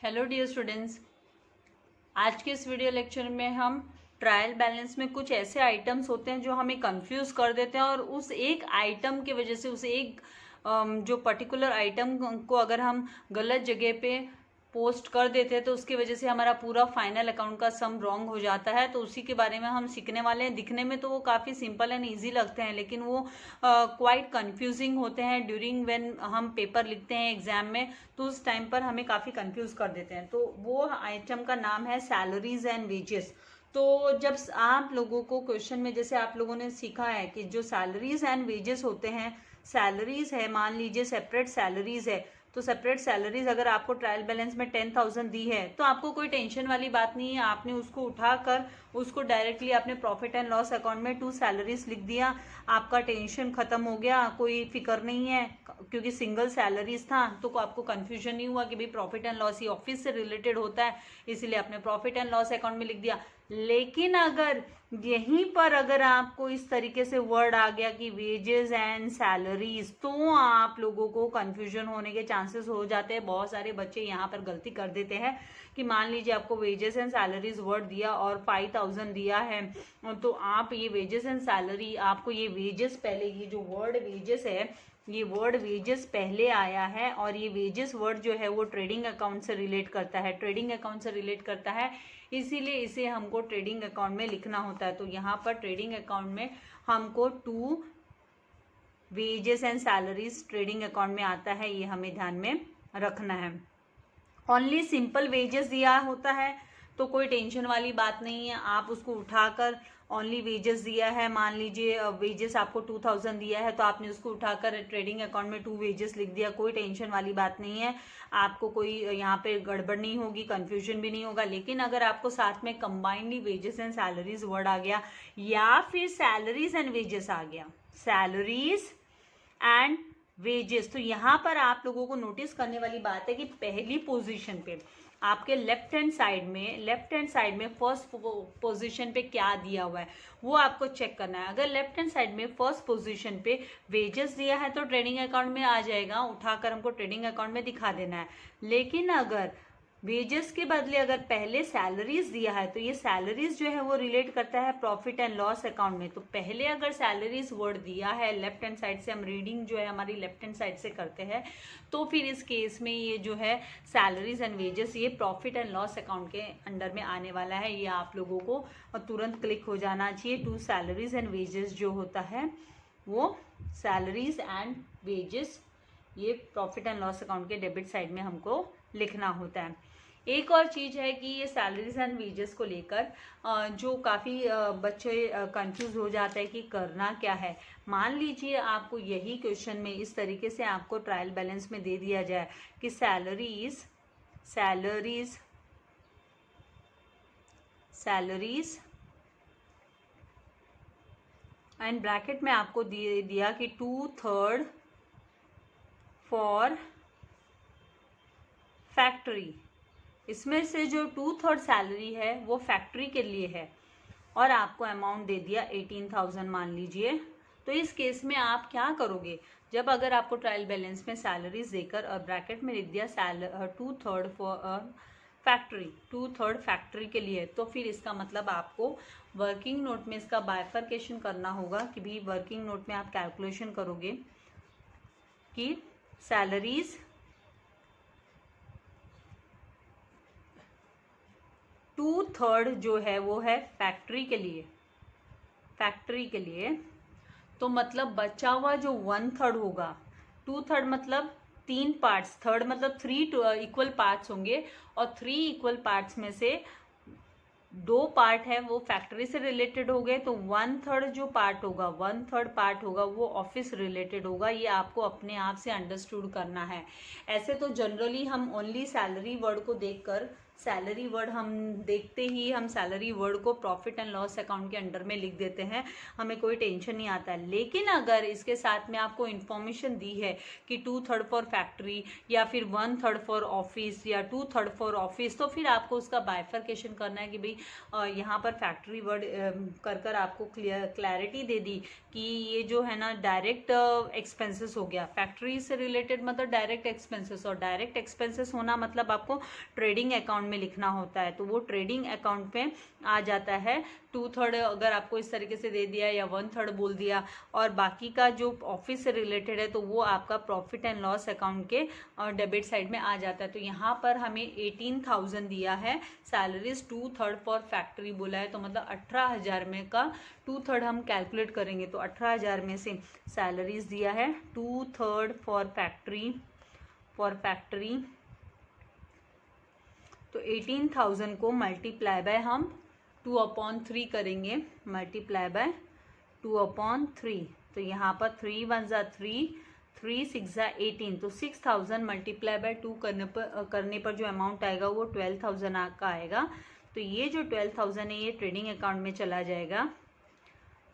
Hello dear students, आज के इस वीडियो लेक्चर में हम ट्रायल बैलेंस में कुछ ऐसे आइटम्स होते हैं जो हमें कंफ्यूज कर देते हैं और उस एक आइटम की वजह से उस एक जो पर्टिकुलर आइटम को अगर हम गलत जगह पे पोस्ट कर देते हैं तो उसकी वजह से हमारा पूरा फाइनल अकाउंट का सम रॉन्ग हो जाता है। तो उसी के बारे में हम सीखने वाले हैं। दिखने में तो वो काफ़ी सिंपल एंड ईजी लगते हैं, लेकिन वो क्वाइट कंफ्यूजिंग होते हैं ड्यूरिंग व्हेन हम पेपर लिखते हैं एग्जाम में। तो उस टाइम पर हमें काफ़ी कंफ्यूज कर देते हैं। तो वो आइटम का नाम है सैलरीज एंड वेजेस। तो जब आप लोगों को क्वेश्चन में जैसे आप लोगों ने सीखा है कि जो सैलरीज एंड वेजेस होते हैं, सैलरीज है, मान लीजिए सेपरेट सैलरीज है, तो सेपरेट सैलरीज अगर आपको ट्रायल बैलेंस में 10,000 दी है तो आपको कोई टेंशन वाली बात नहीं है। आपने उसको उठाकर उसको डायरेक्टली आपने प्रॉफिट एंड लॉस अकाउंट में 2 सैलरीज लिख दिया, आपका टेंशन खत्म हो गया, कोई फिक्र नहीं है क्योंकि सिंगल सैलरीज था। तो आपको कंफ्यूजन नहीं हुआ कि भाई profit and loss he office से रिलेटेड होता है, इसीलिए आपने प्रॉफिट एंड लॉस अकाउंट में लिख दिया। लेकिन अगर यहीं पर अगर आपको इस तरीके से वर्ड आ गया कि वेजेस एंड सैलरीज, तो आप लोगों को कंफ्यूजन होने के चांसेस हो जाते हैं। बहुत सारे बच्चे यहाँ पर गलती कर देते हैं कि मान लीजिए आपको वेजेस एंड सैलरीज वर्ड दिया और 5,000 दिया है, तो आप ये वेजेस एंड सैलरी, आपको ये वेजेस पहले, ये जो वर्ड वेजेस है, ये वर्ड वेजेस पहले आया है और ये वेजेस वर्ड जो है वो ट्रेडिंग अकाउंट से रिलेट करता है, ट्रेडिंग अकाउंट से रिलेट करता है, इसीलिए इसे हमको ट्रेडिंग अकाउंट में लिखना होता है। तो यहाँ पर ट्रेडिंग अकाउंट में हमको 2 wages and salaries trading account में आता है, ये हमें ध्यान में रखना है। ओनली सिंपल वेजेस दिया होता है तो कोई टेंशन वाली बात नहीं है। आप उसको उठाकर ओनली वेजेस दिया है, मान लीजिए वेजेस आपको 2,000 दिया है तो आपने उसको उठाकर ट्रेडिंग अकाउंट में 2 वेजेस लिख दिया, कोई टेंशन वाली बात नहीं है। आपको कोई यहाँ पे गड़बड़ नहीं होगी, कंफ्यूजन भी नहीं होगा। लेकिन अगर आपको साथ में combinedly wages and salaries word आ गया या फिर सैलरीज एंड वेजेस आ गया, सैलरीज एंड वेजेस, तो यहाँ पर आप लोगों को नोटिस करने वाली बात है कि पहली पोजीशन पे आपके लेफ्ट हैंड साइड में फर्स्ट पोजीशन पे क्या दिया हुआ है वो आपको चेक करना है। अगर लेफ्ट हैंड साइड में फर्स्ट पोजीशन पे वेजेस दिया है तो ट्रेडिंग अकाउंट में आ जाएगा, उठाकर हमको ट्रेडिंग अकाउंट में दिखा देना है। लेकिन अगर वेजेस के बदले अगर पहले सैलरीज दिया है तो ये सैलरीज जो है वो रिलेट करता है प्रॉफिट एंड लॉस अकाउंट में। तो पहले अगर सैलरीज वर्ड दिया है, लेफ्ट हैंड साइड से हम रीडिंग जो है हमारी लेफ्ट हैंड साइड से करते हैं, तो फिर इस केस में ये जो है सैलरीज एंड वेजेस ये प्रॉफिट एंड लॉस अकाउंट के अंडर में आने वाला है। ये आप लोगों को तुरंत क्लिक हो जाना चाहिए। 2 सैलरीज एंड वेजेस जो होता है वो सैलरीज एंड वेजेस ये प्रॉफिट एंड लॉस अकाउंट के डेबिट साइड में हमको लिखना होता है। एक और चीज़ है कि ये सैलरीज एंड वेजेस को लेकर जो काफ़ी बच्चे कंफ्यूज हो जाते हैं कि करना क्या है। मान लीजिए आपको यही क्वेश्चन में इस तरीके से आपको ट्रायल बैलेंस में दे दिया जाए कि सैलरीज एंड ब्रैकेट में आपको दिया कि 2/3 फॉर फैक्ट्री। इसमें से जो 2/3 सैलरी है वो फैक्ट्री के लिए है और आपको अमाउंट दे दिया 18,000 मान लीजिए। तो इस केस में आप क्या करोगे, जब अगर आपको ट्रायल बैलेंस में सैलरीज देकर और ब्रैकेट में लिख दिया 2/3 फॉर फैक्ट्री, 2/3 फैक्ट्री के लिए, तो फिर इसका मतलब आपको वर्किंग नोट में इसका बाइफर्केशन करना होगा कि भी वर्किंग नोट में आप कैलकुलेशन करोगे कि सैलरीज 2/3 जो है वो है फैक्ट्री के लिए, तो मतलब बचा हुआ जो 1/3 होगा, 2/3 मतलब 3 पार्ट्स, थर्ड मतलब 3 इक्वल पार्ट्स होंगे और 3 इक्वल पार्ट्स में से 2 पार्ट है वो फैक्ट्री से रिलेटेड हो गए, तो 1/3 जो पार्ट होगा, 1/3 पार्ट होगा वो ऑफिस रिलेटेड होगा। ये आपको अपने आप से अंडरस्टूड करना है। ऐसे तो जनरली हम ओनली सैलरी वर्ड को देखकर सैलरी वर्ड हम देखते ही हम सैलरी वर्ड को प्रॉफिट एंड लॉस अकाउंट के अंडर में लिख देते हैं, हमें कोई टेंशन नहीं आता है। लेकिन अगर इसके साथ में आपको इन्फॉर्मेशन दी है कि 2/3 फॉर फैक्ट्री या फिर 1/3 फॉर ऑफिस या 2/3 फॉर ऑफिस, तो फिर आपको उसका बाइफर्केशन करना है कि भाई यहाँ पर फैक्ट्री वर्ड कर आपको क्लैरिटी दे दी कि ये जो है ना डायरेक्ट एक्सपेंसेस हो गया, फैक्ट्री से रिलेटेड मतलब डायरेक्ट एक्सपेंसेस, और डायरेक्ट एक्सपेंसेस होना मतलब आपको ट्रेडिंग अकाउंट में लिखना होता है, तो वो ट्रेडिंग अकाउंट में आ जाता है। 2/3 अगर आपको इस तरीके से दे दिया या 1/3 बोल दिया, और बाकी का जो ऑफिस से रिलेटेड है तो वो आपका प्रॉफिट एंड लॉस अकाउंट के डेबिट साइड में आ जाता है। तो यहाँ पर हमें 18,000 दिया है सैलरीज, 2/3 फॉर फैक्ट्री बोला है, तो मतलब 18,000 में का 2/3 हम कैलकुलेट करेंगे तो 18,000 में से सैलरीज दिया है 2/3 फॉर फैक्ट्री, तो 18,000 को मल्टीप्लाई बाय हम 2/3 करेंगे, मल्टीप्लाई बाय 2/3, तो यहाँ पर 3 1 जा 3, 3 6 जा 18, तो 6,000 मल्टीप्लाई बाय 2 करने पर जो अमाउंट आएगा वो 12,000 का आएगा। तो ये जो 12,000 है ये ट्रेडिंग अकाउंट में चला जाएगा,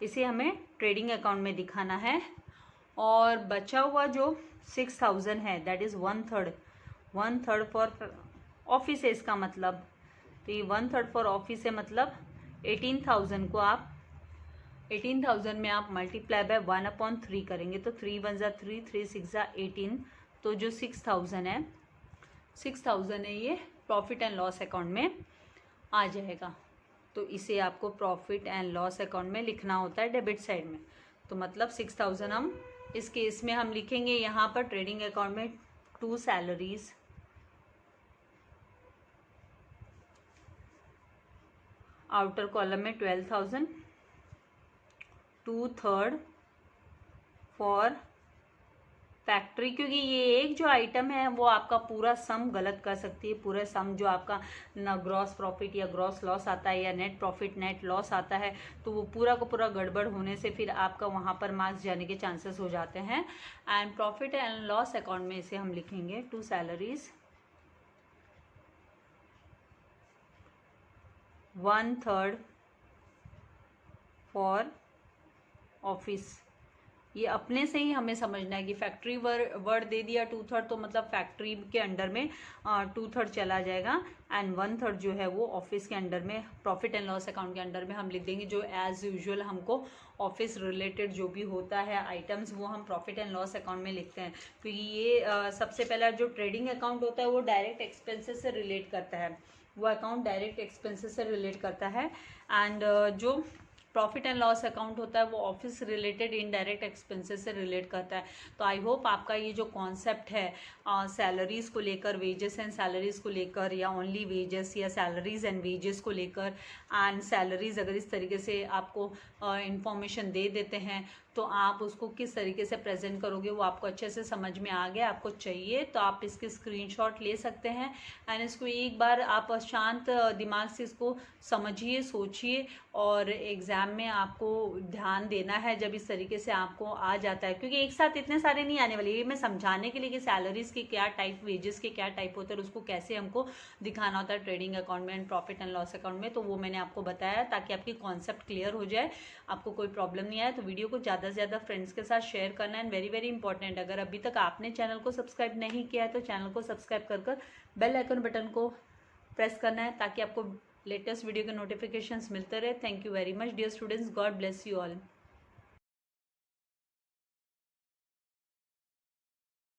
इसे हमें ट्रेडिंग अकाउंट में दिखाना है। और बचा हुआ जो 6,000 है दैट इज़ 1/3 फॉर ऑफिस है इसका मतलब, तो ये 1/3 फॉर ऑफिस है, मतलब 18,000 को आप 18,000 में आप मल्टीप्लाई बाय 1/3 करेंगे, तो 3 1 जा 3, 3 6 जा 18, तो जो 6,000 है ये प्रॉफिट एंड लॉस अकाउंट में आ जाएगा। तो इसे आपको प्रॉफिट एंड लॉस अकाउंट में लिखना होता है डेबिट साइड में। तो मतलब 6,000 हम इस केस में हम लिखेंगे यहाँ पर ट्रेडिंग अकाउंट में 2 सैलरीज, आउटर कॉलम में 12,000, 2/3 फॉर फैक्ट्री, क्योंकि ये एक जो आइटम है वो आपका पूरा सम गलत कर सकती है, पूरा सम जो आपका न ग्रॉस प्रॉफिट या ग्रॉस लॉस आता है या नेट प्रॉफिट नेट लॉस आता है, तो वो पूरा का पूरा गड़बड़ होने से फिर आपका वहाँ पर मार्क्स जाने के चांसेस हो जाते हैं। And profit and loss account में इसे हम लिखेंगे 2 सैलरीज, 1/3 फॉर ऑफिस। ये अपने से ही हमें समझना है कि फैक्ट्री वर्ड दे दिया 2/3, तो मतलब फैक्ट्री के अंडर में 2/3 चला जाएगा, एंड 1/3 जो है वो ऑफिस के अंडर में प्रॉफिट एंड लॉस अकाउंट के अंडर में हम लिख देंगे। जो एज यूजुअल हमको ऑफिस रिलेटेड जो भी होता है आइटम्स वो हम प्रॉफिट एंड लॉस अकाउंट में लिखते हैं, क्योंकि ये सबसे पहला जो ट्रेडिंग अकाउंट होता है वो डायरेक्ट एक्सपेंसेस से रिलेट करता है, वो अकाउंट डायरेक्ट एक्सपेंसेस से रिलेट करता है। एंड जो प्रॉफिट एंड लॉस अकाउंट होता है वो ऑफिस रिलेटेड इनडायरेक्ट एक्सपेंसेस से रिलेट करता है। तो आई होप आपका ये जो कॉन्सेप्ट है सैलरीज को लेकर, वेजेस एंड सैलरीज को लेकर, या ओनली वेजेस या सैलरीज एंड वेजेस को लेकर, एंड सैलरीज अगर इस तरीके से आपको इंफॉर्मेशन दे देते हैं तो आप उसको किस तरीके से प्रेजेंट करोगे वो आपको अच्छे से समझ में आ गया। आपको चाहिए तो आप इसके स्क्रीनशॉट ले सकते हैं, एंड इसको एक बार आप शांत दिमाग से इसको समझिए, सोचिए, और एग्ज़ाम में आपको ध्यान देना है जब इस तरीके से आपको आ जाता है, क्योंकि एक साथ इतने सारे नहीं आने वाले। ये मैं समझाने के लिए कि सैलरीज के क्या टाइप, वेजेस के क्या टाइप होते हैं, उसको कैसे हमको दिखाना होता है ट्रेडिंग अकाउंट में and profit and loss account में, तो वो मैंने आपको बताया ताकि आपकी कॉन्सेप्ट क्लियर हो जाए, आपको कोई प्रॉब्लम नहीं आए। तो वीडियो को ज़्यादा से ज़्यादा फ्रेंड्स के साथ शेयर करना है। वेरी वेरी इंपॉर्टेंट, अगर अभी तक आपने चैनल को सब्सक्राइब नहीं किया है तो चैनल को सब्सक्राइब कर बेल आइकन बटन को प्रेस करना है ताकि आपको लेटेस्ट वीडियो के नोटिफिकेशंस मिलते रहे। Thank you very much dear students, God bless you all.